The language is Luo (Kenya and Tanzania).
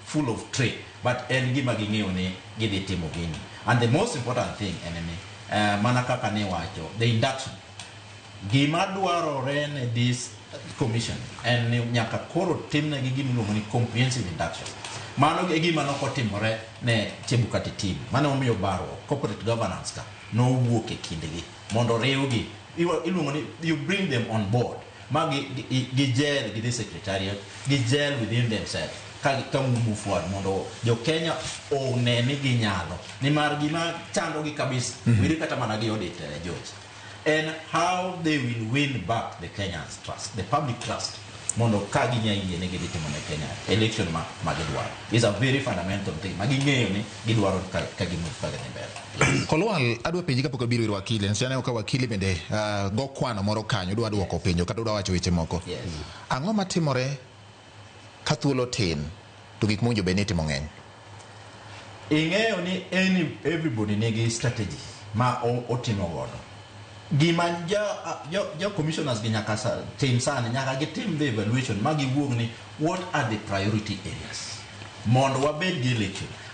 full of tray, but en gima ging'eyo ni gidhi timo gini. And the most important thing enemy, mana kaka ne wacho, the induction. Gima dwarore ne this commission en ni nyaka koro timne gi gima iluongo ni comprehensive induction. Mano e gima nokotimore ne Chebukati team. Mano omiyo baro corporate governance ka no wuok e kindgi mondo riwgi. Iluongo ni you bring them on board. Magi gel gi the secretariat, gel within themselves. Ka move forward mondo jokenya one ni ginyalo. Ni mar gima chando gi kabisa. Wiri kata mana gi audit George. And how they will win back the Kenyans' trust, the public trust. Mondo kagi nyaiye ne giditimo ne Kenya election magidwaro is a very fundamental thing. Maging'eyo ni gidwaro kagi move kagi mbele. Makolwal, adwa penji kapok abiro ir wakili. Nsiane ka wakili bende go kwano moro kanyo dwa duoko penjo kata dwa wacho weche moko. Yes. Ang'o matimore ka thuolo tin to gik monjo beneti mong'eny? Ing'eyo ni everybody nigi strategy ma otimo godo. Gima jo commissioners gi nyaka team sana nyaka gi team the evaluation magi wuog ni what are the priority areas mondo wabed gi election